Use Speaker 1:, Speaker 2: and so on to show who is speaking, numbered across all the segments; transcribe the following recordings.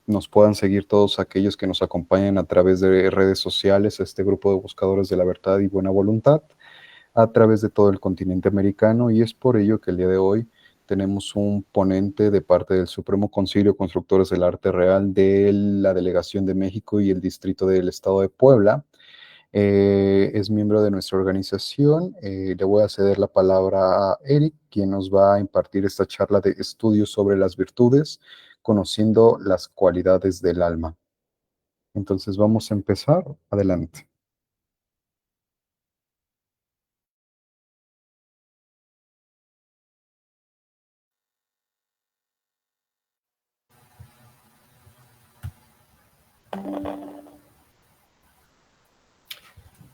Speaker 1: nos puedan seguir todos aquellos que nos acompañan a través de redes sociales, este grupo de buscadores de la verdad y buena voluntad, a través de todo el continente americano, y es por ello que el día de hoy tenemos un ponente de parte del Supremo Concilio Constructores del Arte Real de la Delegación de México y el Distrito del Estado de Puebla. Es miembro de nuestra organización. Le voy a ceder la palabra a Eric, quien nos va a impartir esta charla de estudios sobre las virtudes, conociendo las cualidades del alma. Entonces vamos a empezar. Adelante.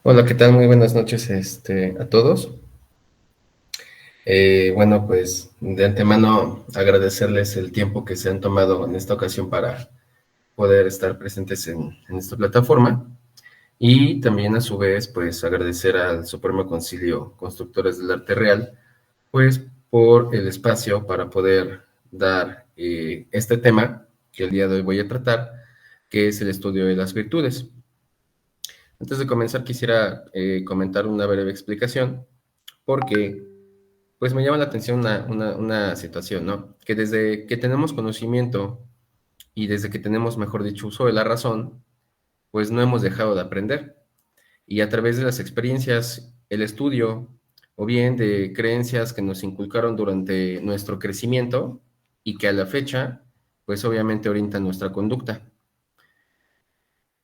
Speaker 2: Hola, ¿qué tal? Muy buenas noches a todos. Bueno, pues de antemano agradecerles el tiempo que se han tomado en esta ocasión para poder estar presentes en esta plataforma y también a su vez pues agradecer al Supremo Concilio Constructores del Arte Real pues por el espacio para poder dar este tema que el día de hoy voy a tratar, que es el estudio de las virtudes. Antes de comenzar quisiera comentar una breve explicación porque pues me llama la atención una situación, ¿no? Que desde que tenemos conocimiento y desde que tenemos, mejor dicho, uso de la razón, pues no hemos dejado de aprender. Y a través de las experiencias, el estudio o bien de creencias que nos inculcaron durante nuestro crecimiento y que a la fecha, pues obviamente orientan nuestra conducta.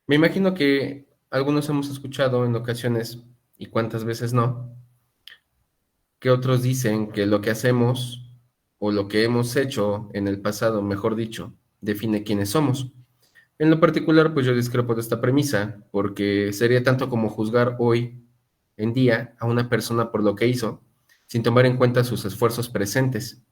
Speaker 2: Me imagino que algunos hemos escuchado en ocasiones, y cuántas veces no, que otros dicen que lo que hacemos o lo que hemos hecho en el pasado, mejor dicho, define quiénes somos. En lo particular, pues yo discrepo de esta premisa, porque sería tanto como juzgar hoy en día a una persona por lo que hizo, sin tomar en cuenta sus esfuerzos presentes.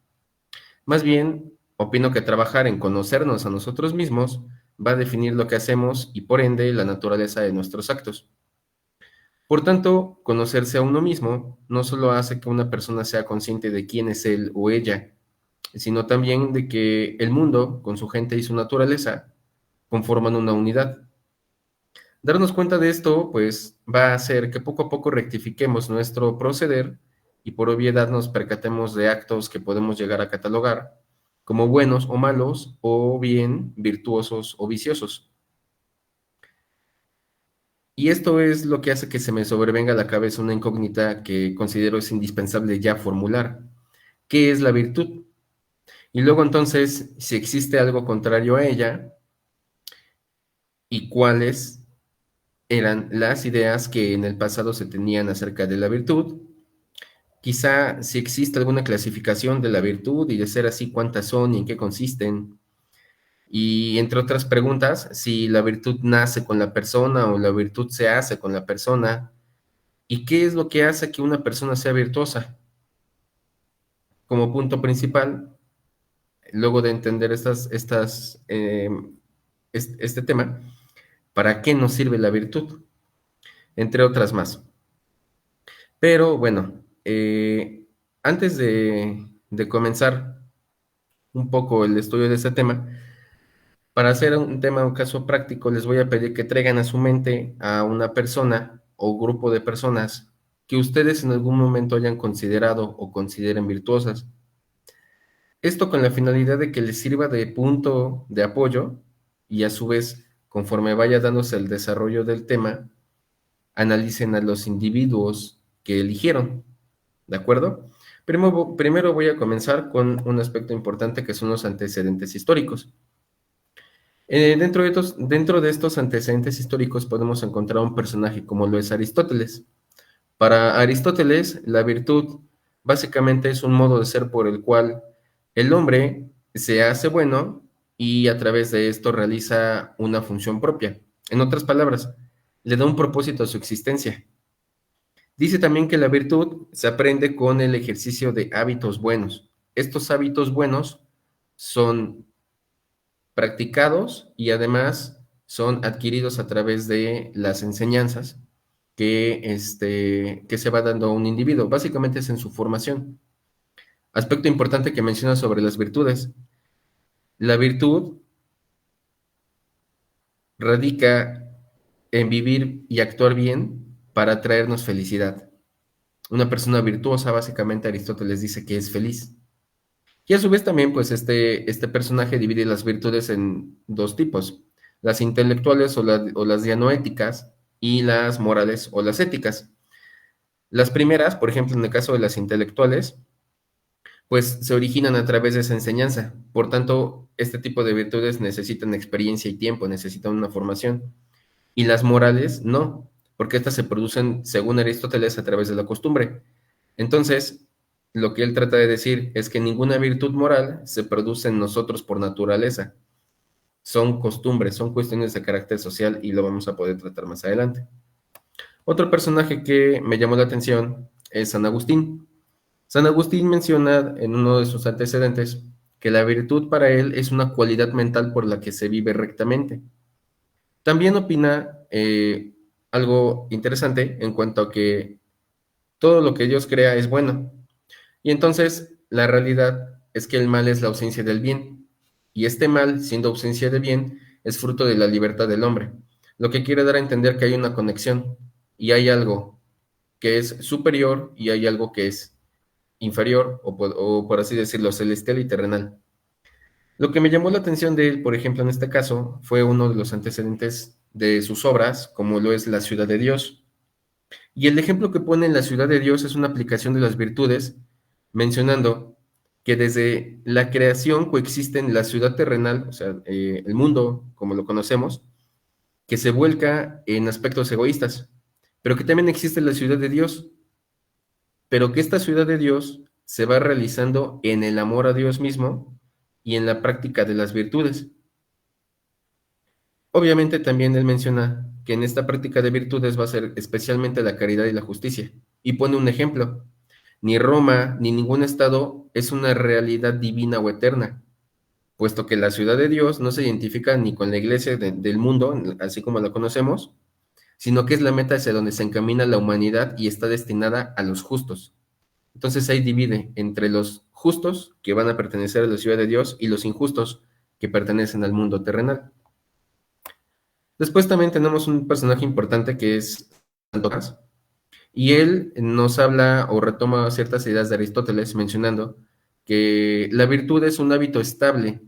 Speaker 2: Más bien, opino que trabajar en conocernos a nosotros mismos va a definir lo que hacemos y por ende la naturaleza de nuestros actos. Por tanto, conocerse a uno mismo no solo hace que una persona sea consciente de quién es él o ella, sino también de que el mundo, con su gente y su naturaleza, conforman una unidad. Darnos cuenta de esto, pues, va a hacer que poco a poco rectifiquemos nuestro proceder y por obviedad nos percatemos de actos que podemos llegar a catalogar como buenos o malos, o bien virtuosos o viciosos. Y esto es lo que hace que se me sobrevenga a la cabeza una incógnita que considero es indispensable ya formular. ¿Qué es la virtud? Y luego entonces, si existe algo contrario a ella, y cuáles eran las ideas que en el pasado se tenían acerca de la virtud. Quizá si existe alguna clasificación de la virtud y de ser así, cuántas son y en qué consisten. Y entre otras preguntas, si la virtud nace con la persona o la virtud se hace con la persona. ¿Y qué es lo que hace que una persona sea virtuosa? Como punto principal, luego de entender este tema, ¿para qué nos sirve la virtud? Entre otras más. Pero bueno, antes de comenzar un poco el estudio de este tema, para hacer un tema, un caso práctico, les voy a pedir que traigan a su mente a una persona o grupo de personas que ustedes en algún momento hayan considerado o consideren virtuosas. Esto con la finalidad de que les sirva de punto de apoyo y a su vez, conforme vaya dándose el desarrollo del tema, analicen a los individuos que eligieron, ¿de acuerdo? Primero voy a comenzar con un aspecto importante que son los antecedentes históricos. Dentro de estos antecedentes históricos podemos encontrar un personaje como lo es Aristóteles. Para Aristóteles, la virtud básicamente es un modo de ser por el cual el hombre se hace bueno y a través de esto realiza una función propia. En otras palabras, le da un propósito a su existencia. Dice también que la virtud se aprende con el ejercicio de hábitos buenos. Estos hábitos buenos son practicados y además son adquiridos a través de las enseñanzas que se va dando a un individuo. Básicamente es en su formación. Aspecto importante que menciona sobre las virtudes. La virtud radica en vivir y actuar bien para traernos felicidad. Una persona virtuosa, básicamente Aristóteles dice que es feliz. Y a su vez también, pues este personaje divide las virtudes en dos tipos, las intelectuales o las dianoéticas y las morales o las éticas. Las primeras, por ejemplo, en el caso de las intelectuales, pues se originan a través de esa enseñanza. Por tanto, este tipo de virtudes necesitan experiencia y tiempo, necesitan una formación. Y las morales no, porque estas se producen, según Aristóteles, a través de la costumbre. Entonces, lo que él trata de decir es que ninguna virtud moral se produce en nosotros por naturaleza. Son costumbres, son cuestiones de carácter social y lo vamos a poder tratar más adelante. Otro personaje que me llamó la atención es San Agustín. San Agustín menciona en uno de sus antecedentes que la virtud para él es una cualidad mental por la que se vive rectamente. También opina algo interesante en cuanto a que todo lo que Dios crea es bueno. Y entonces la realidad es que el mal es la ausencia del bien. Y este mal, siendo ausencia de bien, es fruto de la libertad del hombre. Lo que quiere dar a entender que hay una conexión y hay algo que es superior y hay algo que es inferior o por así decirlo, celestial y terrenal. Lo que me llamó la atención de él, por ejemplo, en este caso, fue uno de los antecedentes de sus obras, como lo es La Ciudad de Dios. Y el ejemplo que pone en La Ciudad de Dios es una aplicación de las virtudes, mencionando que desde la creación coexisten la ciudad terrenal, o sea, el mundo como lo conocemos, que se vuelca en aspectos egoístas, pero que también existe la ciudad de Dios, pero que esta ciudad de Dios se va realizando en el amor a Dios mismo y en la práctica de las virtudes. Obviamente también él menciona que en esta práctica de virtudes va a ser especialmente la caridad y la justicia, y pone un ejemplo. Ni Roma ni ningún estado es una realidad divina o eterna, puesto que la ciudad de Dios no se identifica ni con la iglesia del mundo, así como la conocemos, sino que es la meta hacia donde se encamina la humanidad y está destinada a los justos. Entonces ahí divide entre los justos, que van a pertenecer a la ciudad de Dios, y los injustos, que pertenecen al mundo terrenal. Después también tenemos un personaje importante que es Santo Tomás, y él nos habla o retoma ciertas ideas de Aristóteles mencionando que la virtud es un hábito estable,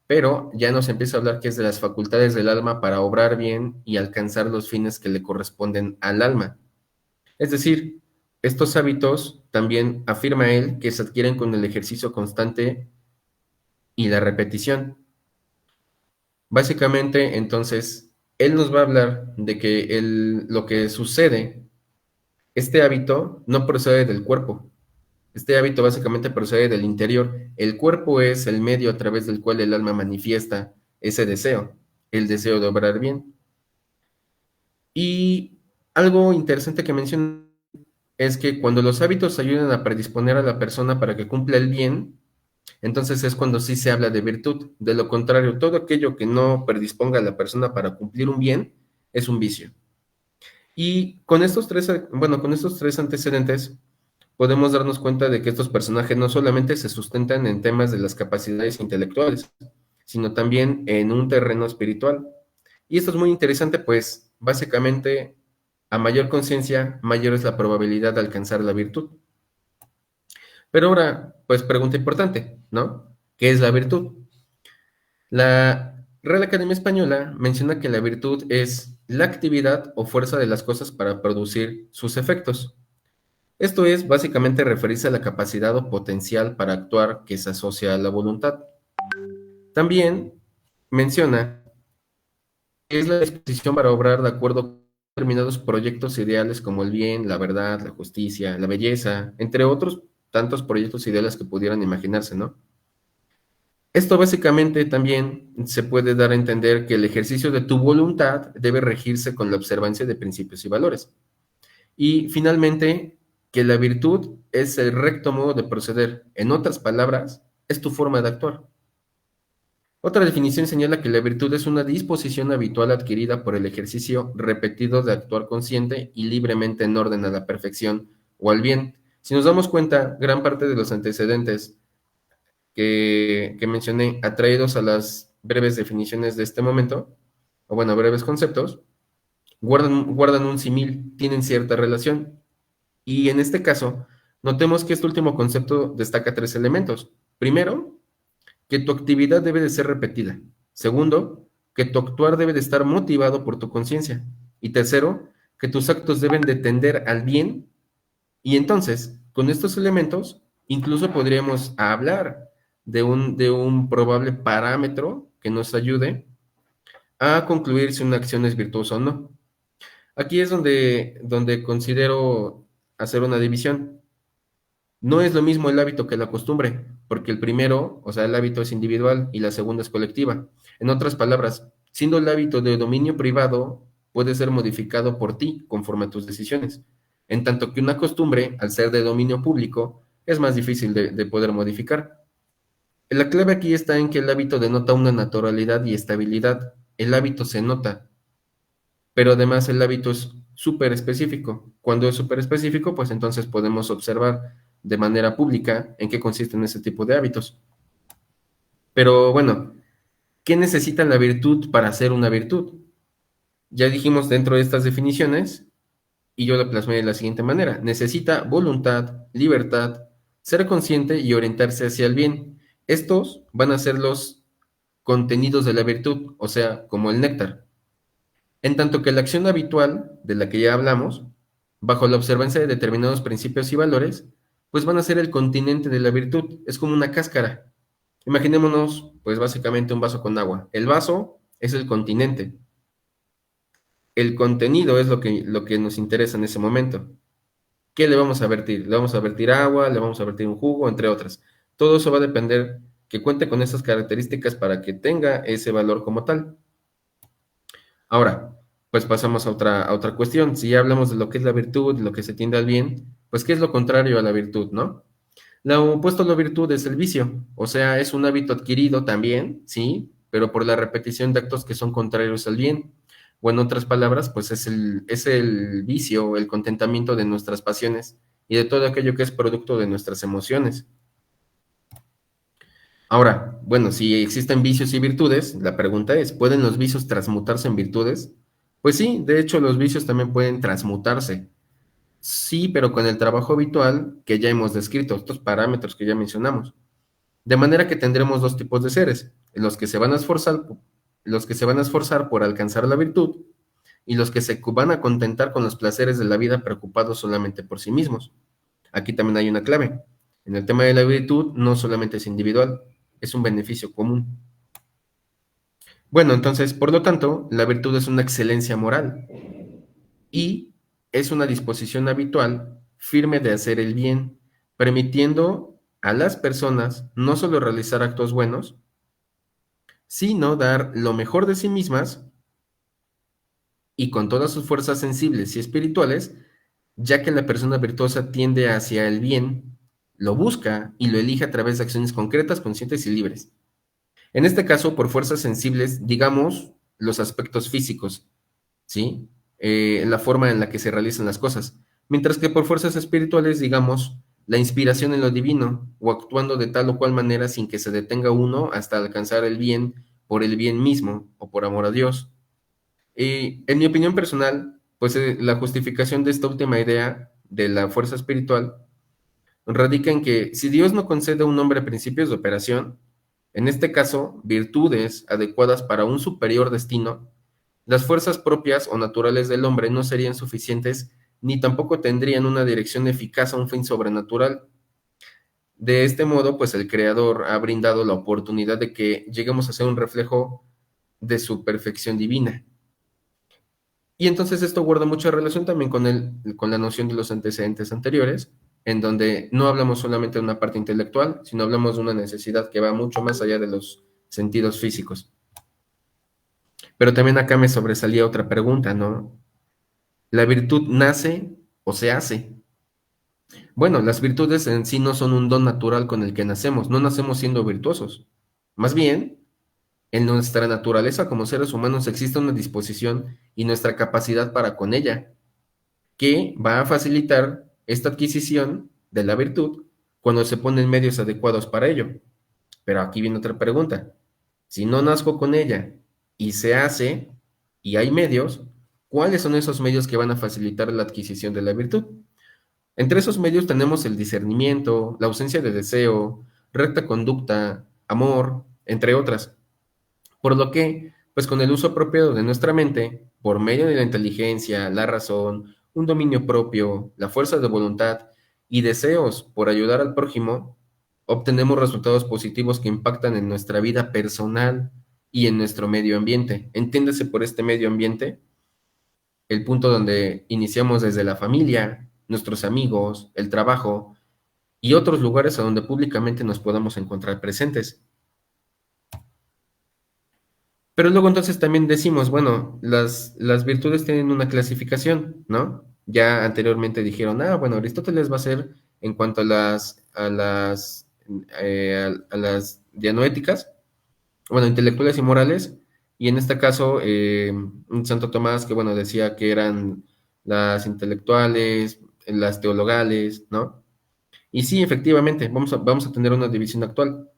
Speaker 2: pero ya nos empieza a hablar que es de las facultades del alma para obrar bien y alcanzar los fines que le corresponden al alma. Es decir, estos hábitos también afirma él que se adquieren con el ejercicio constante y la repetición. Básicamente, entonces, él nos va a hablar de que lo que sucede, este hábito no procede del cuerpo. Este hábito básicamente procede del interior. El cuerpo es el medio a través del cual el alma manifiesta ese deseo, el deseo de obrar bien. Y algo interesante que menciona es que cuando los hábitos ayudan a predisponer a la persona para que cumpla el bien, entonces es cuando sí se habla de virtud. De lo contrario, todo aquello que no predisponga a la persona para cumplir un bien es un vicio. Y con estos tres antecedentes, podemos darnos cuenta de que estos personajes no solamente se sustentan en temas de las capacidades intelectuales, sino también en un terreno espiritual. Y esto es muy interesante, pues básicamente a mayor conciencia, mayor es la probabilidad de alcanzar la virtud. Pero ahora, pues pregunta importante, ¿no? ¿Qué es la virtud? La Real Academia Española menciona que la virtud es la actividad o fuerza de las cosas para producir sus efectos. Esto es básicamente referirse a la capacidad o potencial para actuar que se asocia a la voluntad. También menciona que es la disposición para obrar de acuerdo con determinados proyectos ideales como el bien, la verdad, la justicia, la belleza, entre otros tantos proyectos ideales que pudieran imaginarse, ¿no? Esto básicamente también se puede dar a entender que el ejercicio de tu voluntad debe regirse con la observancia de principios y valores. Y finalmente, que la virtud es el recto modo de proceder. En otras palabras, es tu forma de actuar. Otra definición señala que la virtud es una disposición habitual adquirida por el ejercicio repetido de actuar consciente y libremente en orden a la perfección o al bien. Si nos damos cuenta, gran parte de los antecedentes que mencioné, atraídos a las breves definiciones de este momento, o bueno, breves conceptos, guardan un símil, tienen cierta relación. Y en este caso, notemos que este último concepto destaca tres elementos. Primero, que tu actividad debe de ser repetida. Segundo, que tu actuar debe de estar motivado por tu conciencia. Y tercero, que tus actos deben de tender al bien. Y entonces, con estos elementos, incluso podríamos hablar de un probable parámetro que nos ayude a concluir si una acción es virtuosa o no. Aquí es donde considero hacer una división. No es lo mismo el hábito que la costumbre, porque el primero, o sea, el hábito es individual y la segunda es colectiva. En otras palabras, siendo el hábito de dominio privado, puede ser modificado por ti conforme a tus decisiones, en tanto que una costumbre, al ser de dominio público, es más difícil de poder modificar. La clave aquí está en que el hábito denota una naturalidad y estabilidad. El hábito se nota, pero además el hábito es súper específico. Cuando es súper específico, pues entonces podemos observar de manera pública en qué consisten ese tipo de hábitos. Pero bueno, ¿qué necesita la virtud para ser una virtud? Ya dijimos dentro de estas definiciones, y yo la plasmé de la siguiente manera. Necesita voluntad, libertad, ser consciente y orientarse hacia el bien. Estos van a ser los contenidos de la virtud, o sea, como el néctar. En tanto que la acción habitual, de la que ya hablamos, bajo la observancia de determinados principios y valores, pues van a ser el continente de la virtud. Es como una cáscara. Imaginémonos, pues básicamente un vaso con agua. El vaso es el continente. El contenido es lo que nos interesa en ese momento. ¿Qué le vamos a vertir? Le vamos a vertir agua, le vamos a vertir un jugo, entre otras. Todo eso va a depender que cuente con esas características para que tenga ese valor como tal. Ahora, pues pasamos a otra cuestión. Si ya hablamos de lo que es la virtud, de lo que se tiende al bien, pues ¿qué es lo contrario a la virtud, no? Lo opuesto a la virtud es el vicio, o sea, es un hábito adquirido también, sí, pero por la repetición de actos que son contrarios al bien. O en otras palabras, pues es el vicio, el contentamiento de nuestras pasiones y de todo aquello que es producto de nuestras emociones. Ahora, bueno, si existen vicios y virtudes, la pregunta es, ¿pueden los vicios transmutarse en virtudes? Pues sí, de hecho los vicios también pueden transmutarse. Sí, pero con el trabajo habitual que ya hemos descrito, estos parámetros que ya mencionamos. De manera que tendremos dos tipos de seres, los que se van a esforzar por alcanzar la virtud y los que se van a contentar con los placeres de la vida preocupados solamente por sí mismos. Aquí también hay una clave. En el tema de la virtud no solamente es individual, es un beneficio común. Bueno, entonces, por lo tanto, la virtud es una excelencia moral y es una disposición habitual firme de hacer el bien, permitiendo a las personas no solo realizar actos buenos, sino dar lo mejor de sí mismas y con todas sus fuerzas sensibles y espirituales, ya que la persona virtuosa tiende hacia el bien, lo busca y lo elige a través de acciones concretas, conscientes y libres. En este caso, por fuerzas sensibles, digamos los aspectos físicos, ¿sí? La forma en la que se realizan las cosas. Mientras que por fuerzas espirituales, digamos, la inspiración en lo divino, o actuando de tal o cual manera sin que se detenga uno hasta alcanzar el bien por el bien mismo o por amor a Dios. En mi opinión personal, pues la justificación de esta última idea de la fuerza espiritual radica en que si Dios no concede a un hombre principios de operación, en este caso, virtudes adecuadas para un superior destino, las fuerzas propias o naturales del hombre no serían suficientes ni tampoco tendrían una dirección eficaz a un fin sobrenatural. De este modo, pues el Creador ha brindado la oportunidad de que lleguemos a ser un reflejo de su perfección divina. Y entonces esto guarda mucha relación también con la noción de los antecedentes anteriores, en donde no hablamos solamente de una parte intelectual, sino hablamos de una necesidad que va mucho más allá de los sentidos físicos. Pero también acá me sobresalía otra pregunta, ¿no? ¿La virtud nace o se hace? Bueno, las virtudes en sí no son un don natural con el que nacemos, no nacemos siendo virtuosos. Más bien, en nuestra naturaleza como seres humanos existe una disposición y nuestra capacidad para con ella, que va a facilitar esta adquisición de la virtud cuando se ponen medios adecuados para ello. Pero aquí viene otra pregunta. Si no nazco con ella y se hace, y hay medios, ¿cuáles son esos medios que van a facilitar la adquisición de la virtud? Entre esos medios tenemos el discernimiento, la ausencia de deseo, recta conducta, amor, entre otras. Por lo que, pues con el uso apropiado de nuestra mente, por medio de la inteligencia, la razón, un dominio propio, la fuerza de voluntad y deseos por ayudar al prójimo, obtenemos resultados positivos que impactan en nuestra vida personal y en nuestro medio ambiente. Entiéndase por este medio ambiente el punto donde iniciamos desde la familia, nuestros amigos, el trabajo y otros lugares a donde públicamente nos podamos encontrar presentes. Pero luego entonces también decimos, bueno, las virtudes tienen una clasificación, ¿no? Ya anteriormente dijeron, bueno, Aristóteles va a ser en cuanto a las dianoéticas, bueno, intelectuales y morales, y en este caso, Santo Tomás, que bueno, decía que eran las intelectuales, las teologales, ¿no? Y sí, efectivamente, vamos a tener una división actual.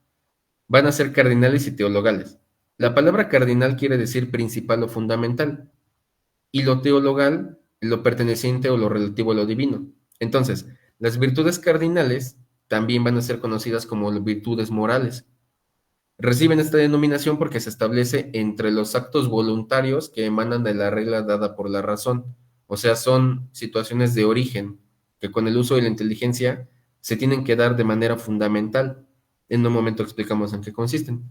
Speaker 2: Van a ser cardinales y teologales. La palabra cardinal quiere decir principal o fundamental, y lo teologal, lo perteneciente o lo relativo a lo divino. Entonces, las virtudes cardinales también van a ser conocidas como virtudes morales. Reciben esta denominación porque se establece entre los actos voluntarios que emanan de la regla dada por la razón. O sea, son situaciones de origen que con el uso de la inteligencia se tienen que dar de manera fundamental. En un momento explicamos en qué consisten.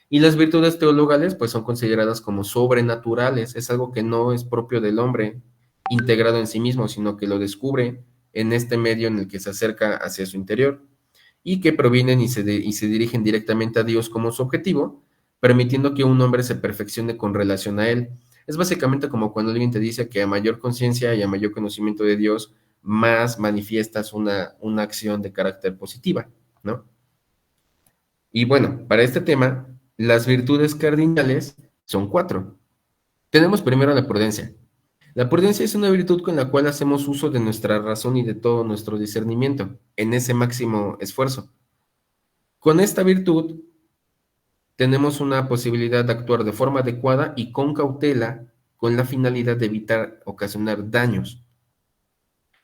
Speaker 2: Y las virtudes teologales pues son consideradas como sobrenaturales, es algo que no es propio del hombre integrado en sí mismo, sino que lo descubre en este medio en el que se acerca hacia su interior y que provienen y se dirigen directamente a Dios como su objetivo, permitiendo que un hombre se perfeccione con relación a Él. Es básicamente como cuando alguien te dice que a mayor conciencia y a mayor conocimiento de Dios, más manifiestas una acción de carácter positiva, ¿no? Y bueno, para este tema, las virtudes cardinales son 4. Tenemos primero la prudencia. La prudencia es una virtud con la cual hacemos uso de nuestra razón y de todo nuestro discernimiento en ese máximo esfuerzo. Con esta virtud tenemos una posibilidad de actuar de forma adecuada y con cautela con la finalidad de evitar ocasionar daños.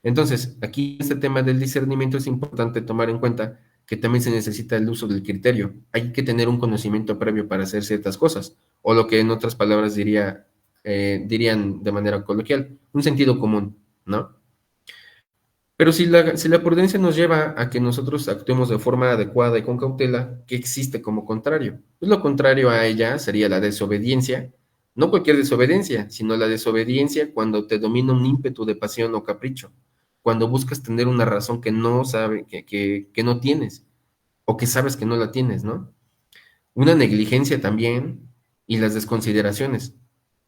Speaker 2: Entonces, aquí en este tema del discernimiento es importante tomar en cuenta que también se necesita el uso del criterio. Hay que tener un conocimiento previo para hacer ciertas cosas, o lo que en otras palabras dirían de manera coloquial, un sentido común, ¿no? Pero si la prudencia nos lleva a que nosotros actuemos de forma adecuada y con cautela, ¿qué existe como contrario? Pues lo contrario a ella sería la desobediencia, no cualquier desobediencia, sino la desobediencia cuando te domina un ímpetu de pasión o capricho, cuando buscas tener una razón que no sabe, que no tienes, o que sabes que no la tienes, ¿no? Una negligencia también y las desconsideraciones.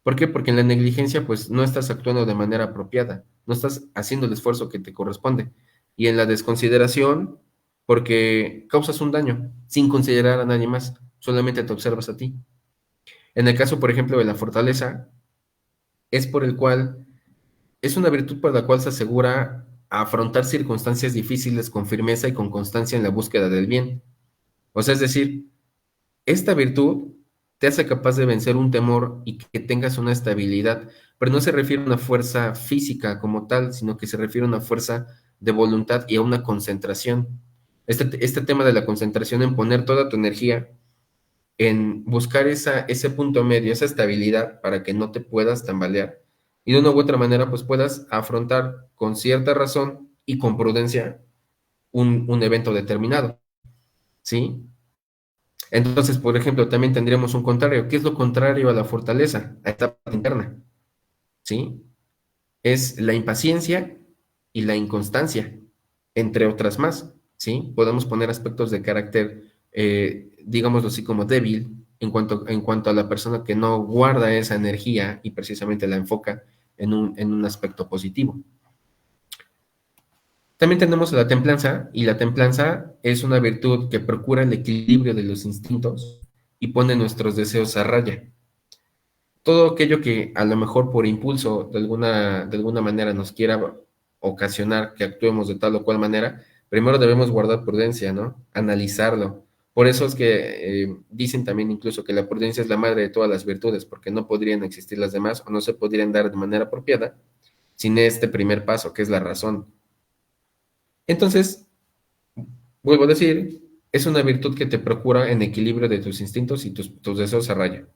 Speaker 2: ¿Por qué? Porque en la negligencia pues no estás actuando de manera apropiada, no estás haciendo el esfuerzo que te corresponde. Y en la desconsideración, porque causas un daño sin considerar a nadie más, solamente te observas a ti. En el caso, por ejemplo, de la fortaleza, es por el cual es una virtud por la cual se asegura afrontar circunstancias difíciles con firmeza y con constancia en la búsqueda del bien. O sea, es decir, esta virtud te hace capaz de vencer un temor y que tengas una estabilidad, pero no se refiere a una fuerza física como tal, sino que se refiere a una fuerza de voluntad y a una concentración. Este tema de la concentración en poner toda tu energía en buscar ese punto medio, esa estabilidad para que no te puedas tambalear y de una u otra manera pues puedas afrontar con cierta razón y con prudencia un evento determinado, ¿sí? Entonces, por ejemplo, también tendríamos un contrario. ¿Qué es lo contrario a la fortaleza? A esta parte interna, ¿sí? Es la impaciencia y la inconstancia, entre otras más, ¿sí? Podemos poner aspectos de carácter, digámoslo así, como débil en cuanto a la persona que no guarda esa energía y precisamente la enfoca en un aspecto positivo. También tenemos la templanza, y la templanza es una virtud que procura el equilibrio de los instintos y pone nuestros deseos a raya. Todo aquello que a lo mejor por impulso de alguna manera nos quiera ocasionar que actuemos de tal o cual manera, primero debemos guardar prudencia, ¿no? Analizarlo, Por eso es que dicen también incluso que la prudencia es la madre de todas las virtudes, porque no podrían existir las demás o no se podrían dar de manera apropiada sin este primer paso, que es la razón. Entonces, vuelvo a decir, es una virtud que te procura en equilibrio de tus instintos y tus deseos a raya.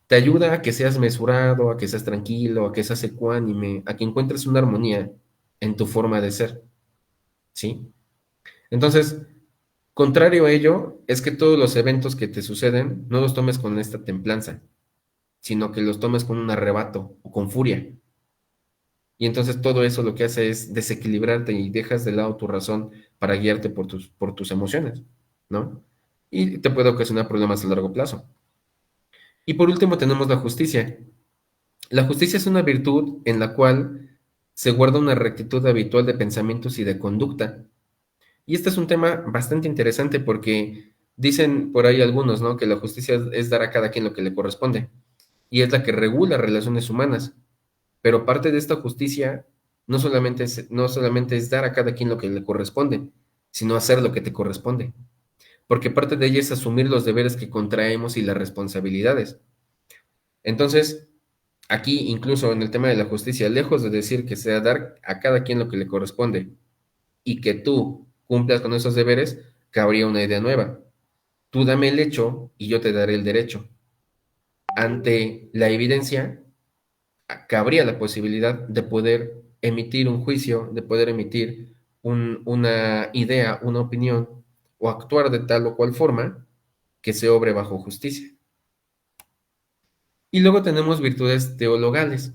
Speaker 2: Te ayuda a que seas mesurado, a que seas tranquilo, a que seas ecuánime, a que encuentres una armonía en tu forma de ser, ¿sí? Entonces, contrario a ello, es que todos los eventos que te suceden no los tomes con esta templanza, sino que los tomes con un arrebato o con furia. Y entonces todo eso lo que hace es desequilibrarte y dejas de lado tu razón para guiarte por tus emociones, ¿no? Y te puede ocasionar problemas a largo plazo. Y por último tenemos la justicia. La justicia es una virtud en la cual se guarda una rectitud habitual de pensamientos y de conducta. Y este es un tema bastante interesante porque dicen por ahí algunos, ¿no? Que la justicia es dar a cada quien lo que le corresponde y es la que regula relaciones humanas. Pero parte de esta justicia no solamente es dar a cada quien lo que le corresponde, sino hacer lo que te corresponde. Porque parte de ella es asumir los deberes que contraemos y las responsabilidades. Entonces, aquí, incluso en el tema de la justicia, lejos de decir que sea dar a cada quien lo que le corresponde y que tú cumplas con esos deberes, cabría una idea nueva. Tú dame el hecho y yo te daré el derecho. Ante la evidencia, cabría la posibilidad de poder emitir un juicio, de poder emitir una idea, una opinión, o actuar de tal o cual forma que se obre bajo justicia. Y luego tenemos virtudes teologales.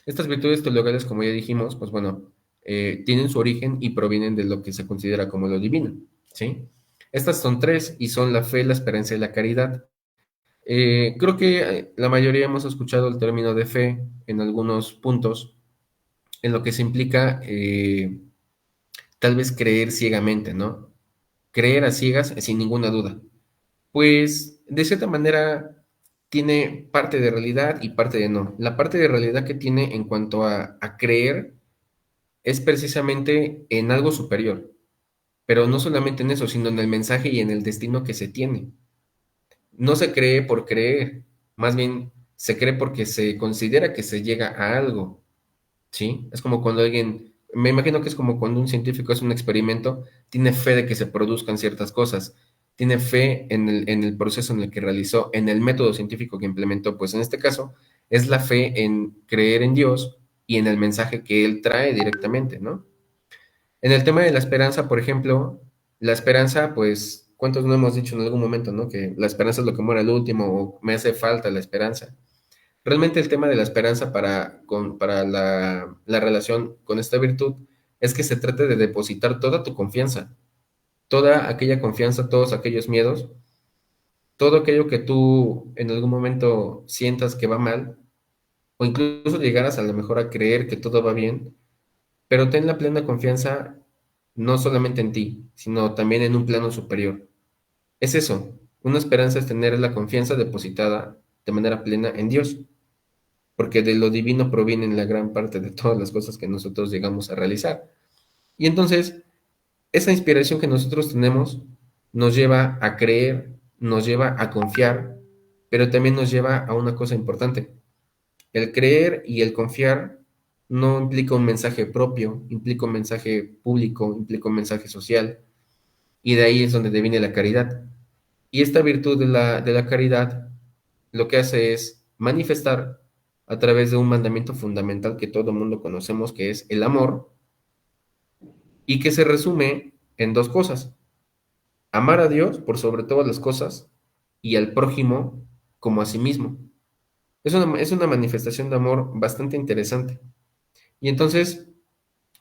Speaker 2: Estas virtudes teologales, como ya dijimos, pues bueno, tienen su origen y provienen de lo que se considera como lo divino, ¿sí? Estas son tres y son la fe, la esperanza y la caridad. Creo que la mayoría hemos escuchado el término de fe en algunos puntos, en lo que se implica tal vez creer ciegamente, ¿no? Creer a ciegas sin ninguna duda. Pues de cierta manera tiene parte de realidad y parte de no. La parte de realidad que tiene en cuanto a creer es precisamente en algo superior, pero no solamente en eso, sino en el mensaje y en el destino que se tiene. No se cree por creer, más bien se cree porque se considera que se llega a algo, ¿sí? Es como cuando alguien, me imagino que es como cuando un científico hace un experimento, tiene fe de que se produzcan ciertas cosas, tiene fe en el proceso en el que realizó, en el método científico que implementó, pues en este caso es la fe en creer en Dios y en el mensaje que Él trae directamente, ¿no? En el tema de la esperanza, por ejemplo, la esperanza, pues, ¿cuántos no hemos dicho en algún momento, ¿no? Que la esperanza es lo que muere al último o me hace falta la esperanza. Realmente el tema de la esperanza para la relación con esta virtud es que se trate de depositar toda tu confianza, toda aquella confianza, todos aquellos miedos, todo aquello que tú en algún momento sientas que va mal, o incluso llegaras a lo mejor a creer que todo va bien, pero ten la plena confianza no solamente en ti, sino también en un plano superior. Es eso, una esperanza es tener la confianza depositada de manera plena en Dios, porque de lo divino provienen la gran parte de todas las cosas que nosotros llegamos a realizar. Y entonces, esa inspiración que nosotros tenemos nos lleva a creer, nos lleva a confiar, pero también nos lleva a una cosa importante. El creer y el confiar no implica un mensaje propio, implica un mensaje público, implica un mensaje social, y de ahí es donde viene la caridad. Y esta virtud de la caridad lo que hace es manifestar a través de un mandamiento fundamental que todo mundo conocemos, que es el amor, y que se resume en dos cosas: amar a Dios por sobre todas las cosas y al prójimo como a sí mismo. Es una manifestación de amor bastante interesante. Y entonces,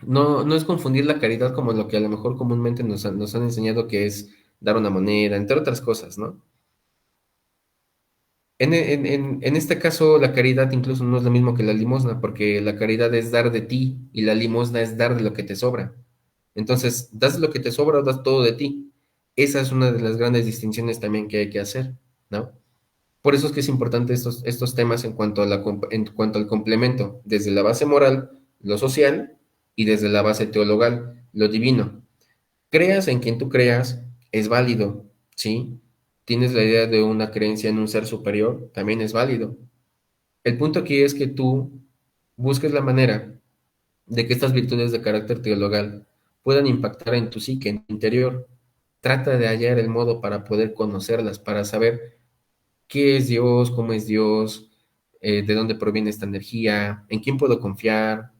Speaker 2: no es confundir la caridad como lo que a lo mejor comúnmente nos han enseñado que es dar una moneda, entre otras cosas, ¿no? En este caso, la caridad incluso no es lo mismo que la limosna, porque la caridad es dar de ti y la limosna es dar de lo que te sobra. Entonces, ¿das lo que te sobra o das todo de ti? Esa es una de las grandes distinciones también que hay que hacer, ¿no? Por eso es que es importante estos temas en cuanto al complemento, desde la base moral, lo social, y desde la base teologal, lo divino. Creas en quien tú creas, es válido, ¿sí? Tienes la idea de una creencia en un ser superior, también es válido. El punto aquí es que tú busques la manera de que estas virtudes de carácter teologal puedan impactar en tu psique, en tu interior. Trata de hallar el modo para poder conocerlas, para saber qué es Dios, cómo es Dios, de dónde proviene esta energía, en quién puedo confiar,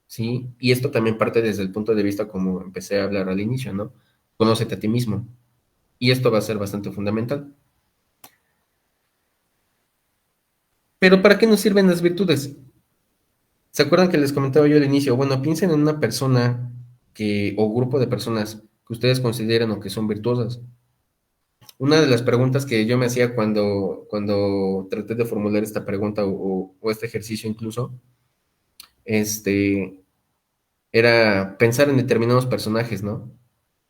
Speaker 2: ¿sí? Y esto también parte desde el punto de vista como empecé a hablar al inicio, ¿no? Conócete a ti mismo. Y esto va a ser bastante fundamental. Pero ¿para qué nos sirven las virtudes? ¿Se acuerdan que les comentaba yo al inicio? Bueno, piensen en una persona o grupo de personas que ustedes consideran o que son virtuosas. Una de las preguntas que yo me hacía cuando traté de formular esta pregunta o este ejercicio incluso, este, era pensar en determinados personajes, ¿no?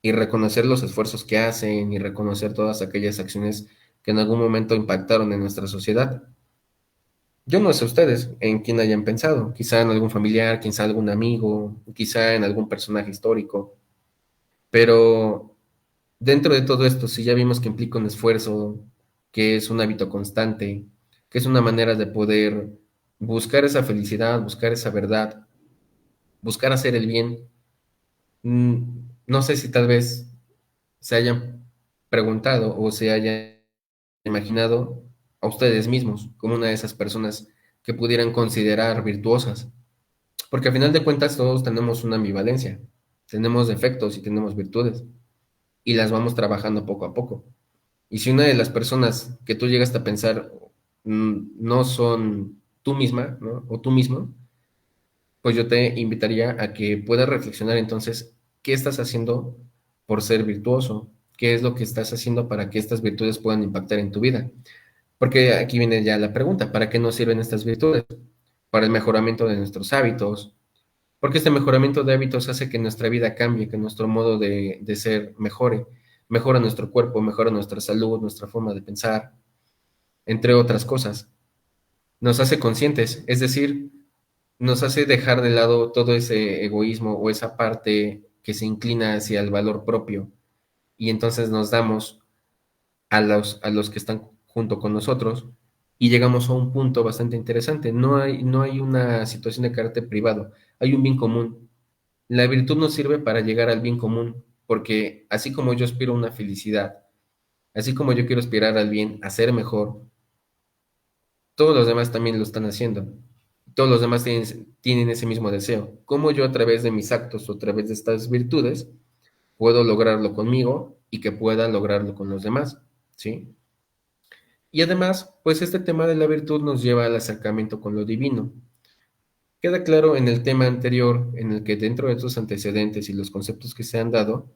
Speaker 2: Y reconocer los esfuerzos que hacen y reconocer todas aquellas acciones que en algún momento impactaron en nuestra sociedad. Yo no sé ustedes en quién hayan pensado, quizá en algún familiar, quizá algún amigo, quizá en algún personaje histórico, pero dentro de todo esto, si ya vimos que implica un esfuerzo, que es un hábito constante, que es una manera de poder buscar esa felicidad, buscar esa verdad, buscar hacer el bien, no sé si tal vez se hayan preguntado o se hayan imaginado a ustedes mismos como una de esas personas que pudieran considerar virtuosas. Porque al final de cuentas todos tenemos una ambivalencia, tenemos defectos y tenemos virtudes y las vamos trabajando poco a poco. Y si una de las personas que tú llegas a pensar no son tú misma, ¿no? O tú mismo, pues yo te invitaría a que puedas reflexionar entonces qué estás haciendo por ser virtuoso, qué es lo que estás haciendo para que estas virtudes puedan impactar en tu vida. Porque aquí viene ya la pregunta, ¿para qué nos sirven estas virtudes? Para el mejoramiento de nuestros hábitos, porque este mejoramiento de hábitos hace que nuestra vida cambie, que nuestro modo de ser mejore, mejora nuestro cuerpo, mejora nuestra salud, nuestra forma de pensar, entre otras cosas. Nos hace conscientes, es decir, nos hace dejar de lado todo ese egoísmo o esa parte que se inclina hacia el valor propio y entonces nos damos a los que están junto con nosotros y llegamos a un punto bastante interesante. No hay una situación de carácter privado, hay un bien común. La virtud nos sirve para llegar al bien común, porque así como yo aspiro a una felicidad, así como yo quiero aspirar al bien, a ser mejor, todos los demás también lo están haciendo. Todos los demás tienen ese mismo deseo. ¿Cómo yo a través de mis actos o a través de estas virtudes puedo lograrlo conmigo y que pueda lograrlo con los demás? ¿Sí? Y además, pues este tema de la virtud nos lleva al acercamiento con lo divino. Queda claro en el tema anterior, en el que dentro de estos antecedentes y los conceptos que se han dado,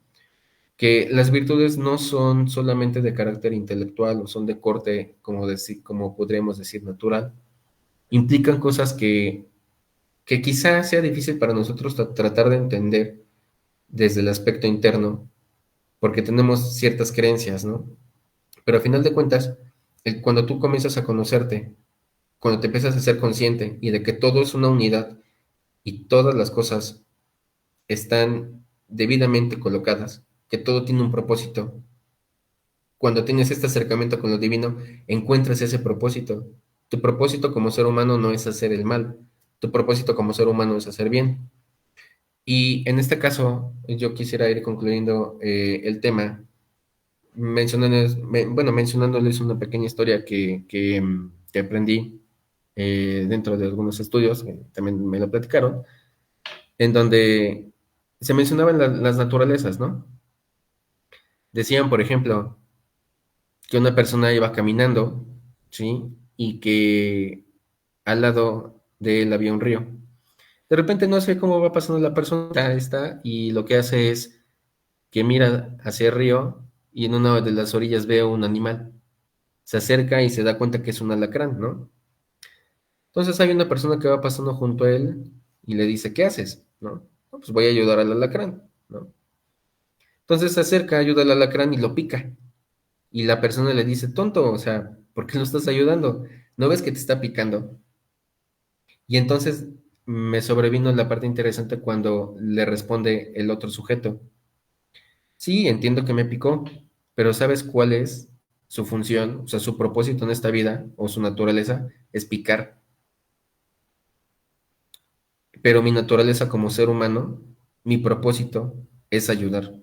Speaker 2: que las virtudes no son solamente de carácter intelectual o son de corte, como podríamos decir, natural. Implican cosas que quizá sea difícil para nosotros tratar de entender desde el aspecto interno, porque tenemos ciertas creencias, ¿no? Pero a final de cuentas, cuando tú comienzas a conocerte, cuando te empiezas a ser consciente y de que todo es una unidad y todas las cosas están debidamente colocadas, que todo tiene un propósito, cuando tienes este acercamiento con lo divino, encuentras ese propósito. Tu propósito como ser humano no es hacer el mal, tu propósito como ser humano es hacer bien. Y en este caso, yo quisiera ir concluyendo el tema, mencionándoles una pequeña historia que aprendí dentro de algunos estudios, que también me lo platicaron, en donde se mencionaban las naturalezas, ¿no? Decían, por ejemplo, que una persona iba caminando, ¿sí? Y que al lado de él había un río. De repente no sé cómo va pasando la persona esta y lo que hace es que mira hacia el río y en una de las orillas ve un animal. Se acerca y se da cuenta que es un alacrán, ¿no? Entonces hay una persona que va pasando junto a él y le dice, ¿qué haces? ¿No? "No, pues voy a ayudar al alacrán, ¿no? Entonces se acerca, ayuda al alacrán y lo pica. Y la persona le dice, tonto, o sea, ¿por qué lo estás ayudando? ¿No ves que te está picando? Y entonces me sobrevino la parte interesante cuando le responde el otro sujeto. Sí, entiendo que me picó, pero ¿sabes cuál es su función? O sea, su propósito en esta vida o su naturaleza es picar. Pero mi naturaleza como ser humano, mi propósito es ayudar.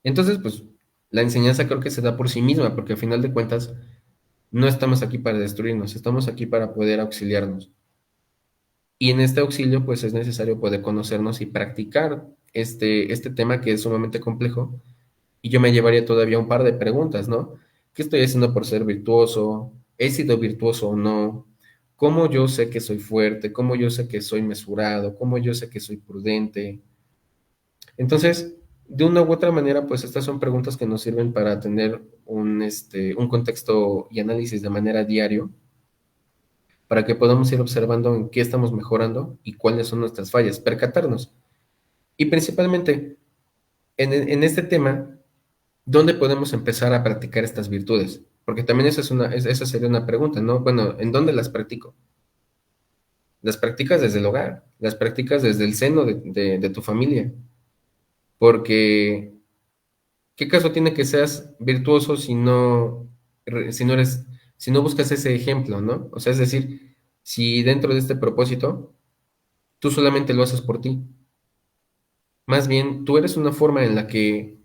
Speaker 2: Entonces, pues la enseñanza creo que se da por sí misma, porque al final de cuentas no estamos aquí para destruirnos, estamos aquí para poder auxiliarnos. Y en este auxilio, pues es necesario poder conocernos y practicar este tema que es sumamente complejo. Y yo me llevaría todavía un par de preguntas, ¿no? ¿Qué estoy haciendo por ser virtuoso? ¿He sido virtuoso o no? ¿Cómo yo sé que soy fuerte? ¿Cómo yo sé que soy mesurado? ¿Cómo yo sé que soy prudente? Entonces, de una u otra manera, pues estas son preguntas que nos sirven para tener un contexto y análisis de manera diario, para que podamos ir observando en qué estamos mejorando y cuáles son nuestras fallas, percatarnos. Y principalmente, en este tema, ¿dónde podemos empezar a practicar estas virtudes? Porque también esa sería una pregunta, ¿no? Bueno, ¿en dónde las practico? Las practicas desde el hogar, las practicas desde el seno de tu familia, porque ¿qué caso tiene que seas virtuoso si no eres, si no buscas ese ejemplo, ¿no? O sea, es decir, si dentro de este propósito tú solamente lo haces por ti, más bien tú eres una forma en la que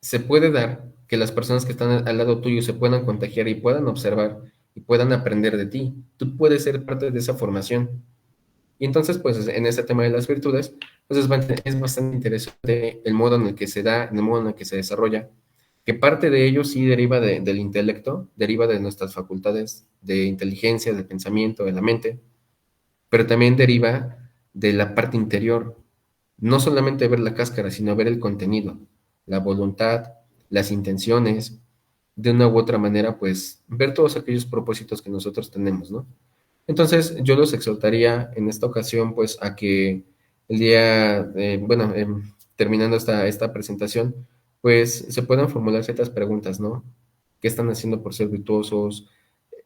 Speaker 2: se puede dar que las personas que están al lado tuyo se puedan contagiar y puedan observar y puedan aprender de ti. Tú puedes ser parte de esa formación. Y entonces, pues en este tema de las virtudes, pues es bastante interesante el modo en el que se da, el modo en el que se desarrolla, que parte de ello sí deriva del intelecto, deriva de nuestras facultades de inteligencia, de pensamiento, de la mente, pero también deriva de la parte interior, no solamente ver la cáscara, sino ver el contenido, la voluntad, las intenciones, de una u otra manera, pues ver todos aquellos propósitos que nosotros tenemos, ¿no? Entonces, yo los exhortaría en esta ocasión, pues, a que el día, terminando esta presentación, pues se puedan formular ciertas preguntas, ¿no? ¿Qué están haciendo por ser virtuosos?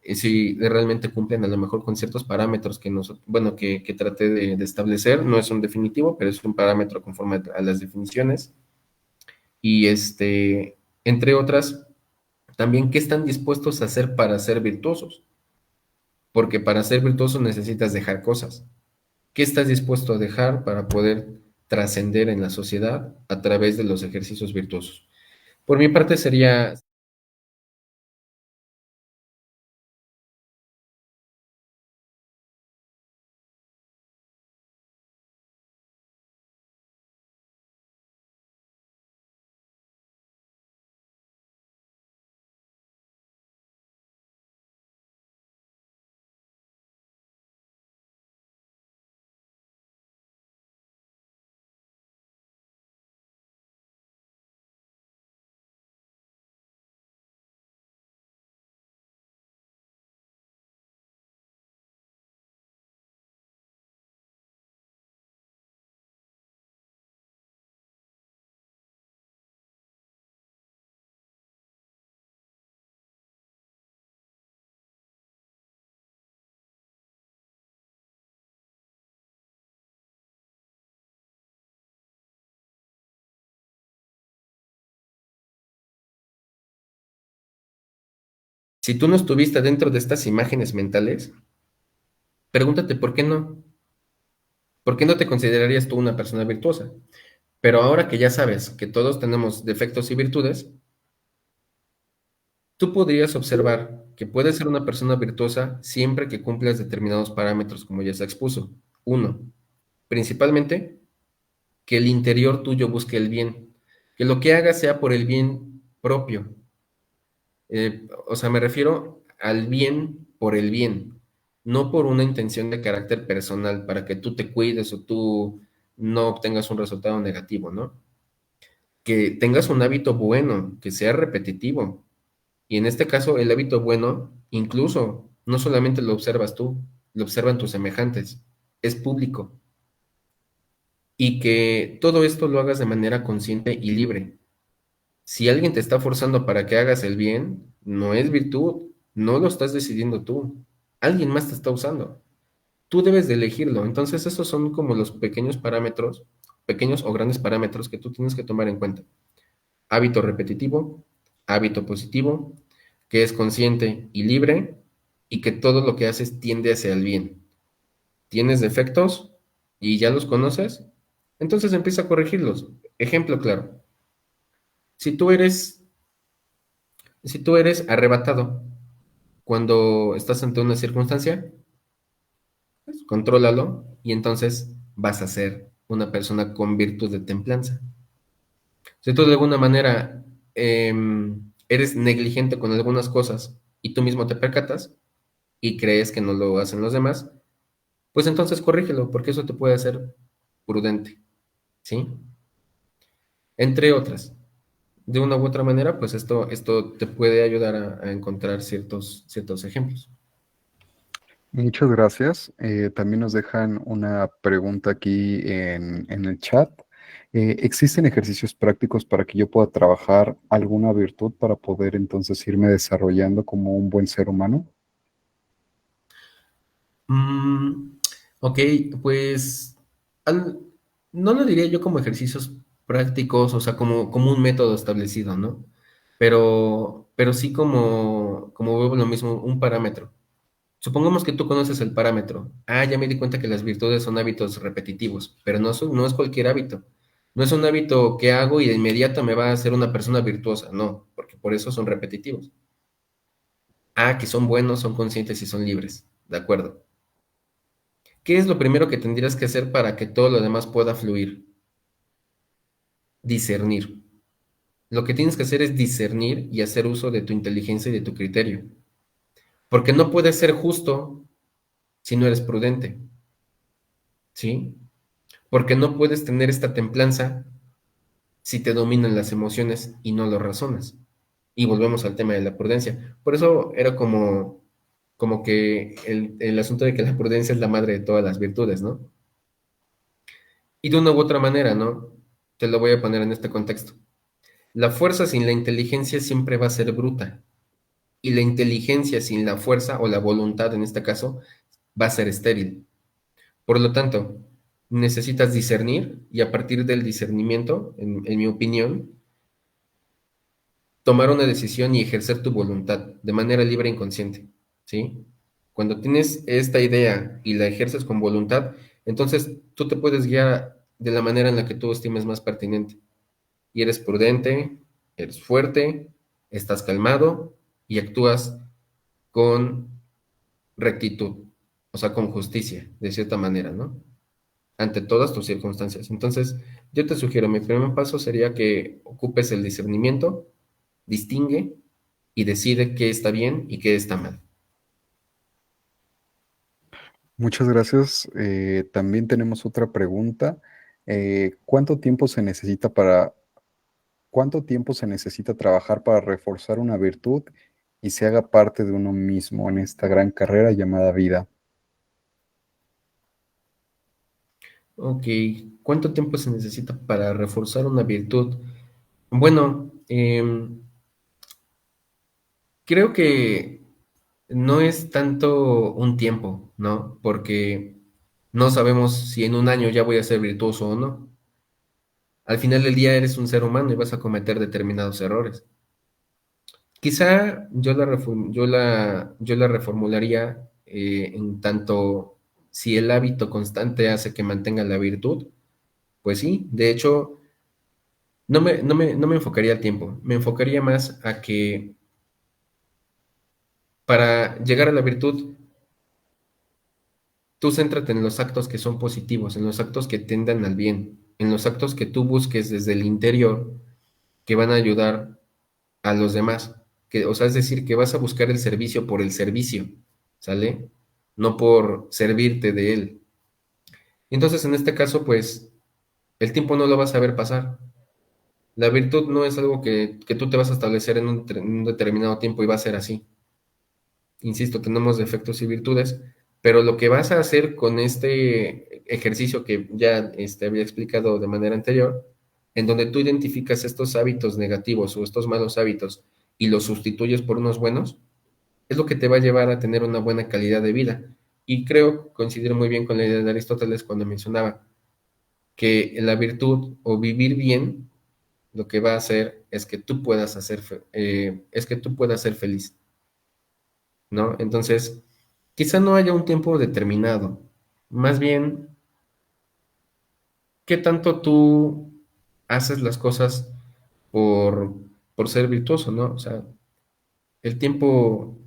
Speaker 2: Si realmente cumplen a lo mejor con ciertos parámetros que traté de establecer, no es un definitivo, pero es un parámetro conforme a las definiciones. Y entre otras, también qué están dispuestos a hacer para ser virtuosos, porque para ser virtuoso necesitas dejar cosas. ¿Qué estás dispuesto a dejar para poder trascender en la sociedad a través de los ejercicios virtuosos? Por mi parte sería. Si tú no estuviste dentro de estas imágenes mentales, pregúntate por qué no. ¿Por qué no te considerarías tú una persona virtuosa? Pero ahora que ya sabes que todos tenemos defectos y virtudes, tú podrías observar que puedes ser una persona virtuosa siempre que cumplas determinados parámetros, como ya se expuso. Uno, principalmente, que el interior tuyo busque el bien, que lo que hagas sea por el bien propio. O sea, me refiero al bien por el bien, no por una intención de carácter personal para que tú te cuides o tú no obtengas un resultado negativo, ¿no? Que tengas un hábito bueno, que sea repetitivo. Y en este caso, el hábito bueno, incluso, no solamente lo observas tú, lo observan tus semejantes, es público. Y que todo esto lo hagas de manera consciente y libre. Si alguien te está forzando para que hagas el bien, no es virtud, no lo estás decidiendo tú. Alguien más te está usando. Tú debes de elegirlo. Entonces, esos son como los pequeños parámetros, pequeños o grandes parámetros que tú tienes que tomar en cuenta. hábito repetitivo, hábito positivo, que es consciente y libre y que todo lo que haces tiende hacia el bien. ¿Tienes defectos y ya los conoces? Entonces empieza a corregirlos. Ejemplo claro. Si tú eres, si tú eres arrebatado cuando estás ante una circunstancia, pues, contrólalo y entonces vas a ser una persona con virtud de templanza. Si tú de alguna manera eres negligente con algunas cosas y tú mismo te percatas y crees que no lo hacen los demás, pues entonces corrígelo, porque eso te puede hacer prudente, ¿sí? Entre otras. De una u otra manera, pues esto te puede ayudar a encontrar ciertos ejemplos.
Speaker 1: Muchas gracias. También nos dejan una pregunta aquí en el chat. ¿Existen ejercicios prácticos para que yo pueda trabajar alguna virtud para poder entonces irme desarrollando como un buen ser humano?
Speaker 2: Mm, ok, pues al- no lo diría yo como ejercicios prácticos, o sea, como un método establecido, ¿no? Pero sí como veo lo mismo, un parámetro. Supongamos que tú conoces el parámetro. Ah, ya me di cuenta que las virtudes son hábitos repetitivos, pero no es cualquier hábito. No es un hábito que hago y de inmediato me va a hacer una persona virtuosa, no, porque por eso son repetitivos. Ah, que son buenos, son conscientes y son libres. De acuerdo. ¿Qué es lo primero que tendrías que hacer para que todo lo demás pueda fluir? Discernir. Lo que tienes que hacer es discernir y hacer uso de tu inteligencia y de tu criterio. Porque no puedes ser justo si no eres prudente, ¿sí? Porque no puedes tener esta templanza si te dominan las emociones y no lo razonas. Y volvemos al tema de la prudencia. Por eso era como que el asunto de que la prudencia es la madre de todas las virtudes, ¿no? Y de una u otra manera, ¿no? Te lo voy a poner en este contexto. La fuerza sin la inteligencia siempre va a ser bruta. Y la inteligencia sin la fuerza, o la voluntad en este caso, va a ser estéril. Por lo tanto, necesitas discernir y a partir del discernimiento, en mi opinión, tomar una decisión y ejercer tu voluntad de manera libre e inconsciente, ¿sí? Cuando tienes esta idea y la ejerces con voluntad, entonces tú te puedes guiar de la manera en la que tú estimes más pertinente. Y eres prudente, eres fuerte, estás calmado y actúas con rectitud, o sea, con justicia, de cierta manera, ¿no? Ante todas tus circunstancias. Entonces, yo te sugiero, mi primer paso sería que ocupes el discernimiento, distingue y decide qué está bien y qué está mal.
Speaker 1: Muchas gracias. También tenemos otra pregunta. ¿Cuánto tiempo se necesita cuánto tiempo se necesita trabajar para reforzar una virtud y se haga parte de uno mismo en esta gran carrera llamada vida?
Speaker 2: Ok, ¿cuánto tiempo se necesita para reforzar una virtud? Bueno, creo que no es tanto un tiempo, ¿no? Porque no sabemos si en un año ya voy a ser virtuoso o no. Al final del día eres un ser humano y vas a cometer determinados errores. Quizá yo la reformularía en tanto si el hábito constante hace que mantenga la virtud, pues sí, de hecho, no me enfocaría al tiempo, me enfocaría más a que para llegar a la virtud, tú céntrate en los actos que son positivos, en los actos que tendan al bien, en los actos que tú busques desde el interior que van a ayudar a los demás. Que, o sea, es decir, que vas a buscar el servicio por el servicio, ¿sale? No por servirte de él. Entonces, en este caso, pues, el tiempo no lo vas a ver pasar. La virtud no es algo que tú te vas a establecer en un determinado tiempo y va a ser así. Insisto, tenemos defectos y virtudes, pero lo que vas a hacer con este ejercicio que ya había explicado de manera anterior, en donde tú identificas estos hábitos negativos o estos malos hábitos y los sustituyes por unos buenos, es lo que te va a llevar a tener una buena calidad de vida. Y creo coincidir muy bien con la idea de Aristóteles cuando mencionaba que la virtud o vivir bien lo que va a hacer es que tú puedas ser feliz, ¿no? Entonces, quizá no haya un tiempo determinado, más bien, ¿qué tanto tú haces las cosas por, por ser virtuoso, ¿no? O sea, el tiempo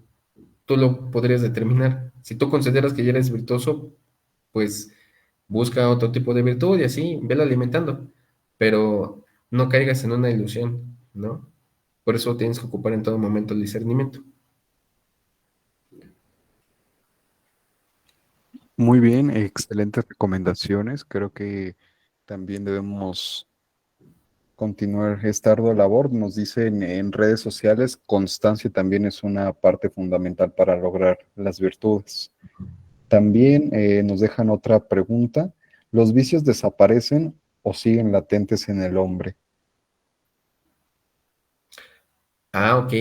Speaker 2: tú lo podrías determinar. Si tú consideras que ya eres virtuoso, pues busca otro tipo de virtud y así, vela alimentando, pero no caigas en una ilusión, ¿no? Por eso tienes que ocupar en todo momento el discernimiento.
Speaker 1: Muy bien, excelentes recomendaciones. Creo que también debemos continuar esta ardua labor. Nos dicen en redes sociales, constancia también es una parte fundamental para lograr las virtudes. También nos dejan otra pregunta. ¿Los vicios desaparecen o siguen latentes en el hombre?
Speaker 2: Ah, ok.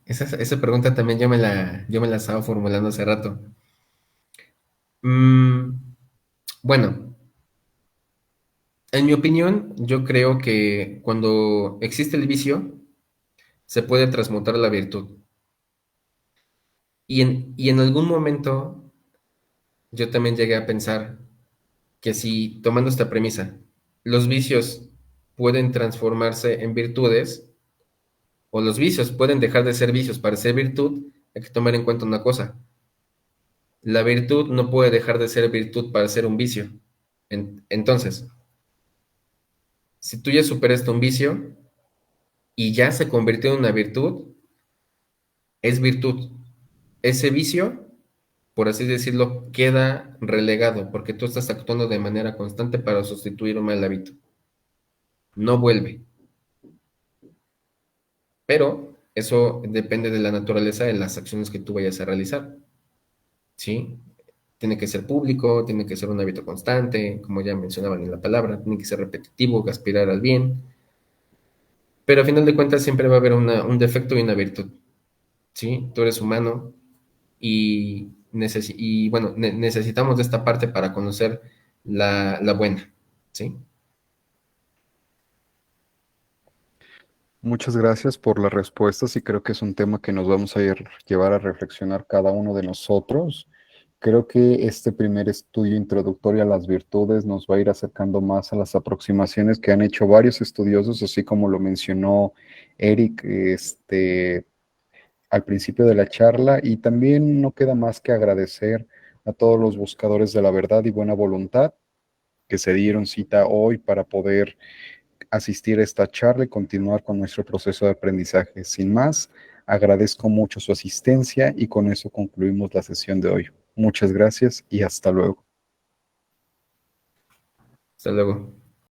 Speaker 2: Esa pregunta también yo me la estaba formulando hace rato. Mm, bueno, en mi opinión, yo creo que cuando existe el vicio, se puede transmutar a la virtud. Y en algún momento yo también llegué a pensar que si, tomando esta premisa, los vicios pueden transformarse en virtudes, o los vicios pueden dejar de ser vicios para ser virtud, hay que tomar en cuenta una cosa. La virtud no puede dejar de ser virtud para ser un vicio. Entonces, si tú ya superaste un vicio y ya se convirtió en una virtud, es virtud. Ese vicio, por así decirlo, queda relegado porque tú estás actuando de manera constante para sustituir un mal hábito. No vuelve, pero eso depende de la naturaleza de las acciones que tú vayas a realizar, ¿sí? Tiene que ser público, tiene que ser un hábito constante, como ya mencionaban en la palabra, tiene que ser repetitivo, aspirar al bien, pero a final de cuentas siempre va a haber un defecto y una virtud, ¿sí? Tú eres humano y bueno, necesitamos de esta parte para conocer la buena, ¿sí?
Speaker 1: Muchas gracias por las respuestas y creo que es un tema que nos vamos a llevar a reflexionar cada uno de nosotros. Creo que este primer estudio introductorio a las virtudes nos va a ir acercando más a las aproximaciones que han hecho varios estudiosos, así como lo mencionó Eric, al principio de la charla. Y también no queda más que agradecer a todos los buscadores de la verdad y buena voluntad que se dieron cita hoy para poder asistir a esta charla y continuar con nuestro proceso de aprendizaje. Sin más, agradezco mucho su asistencia y con eso concluimos la sesión de hoy. Muchas gracias y hasta luego.
Speaker 2: Hasta luego.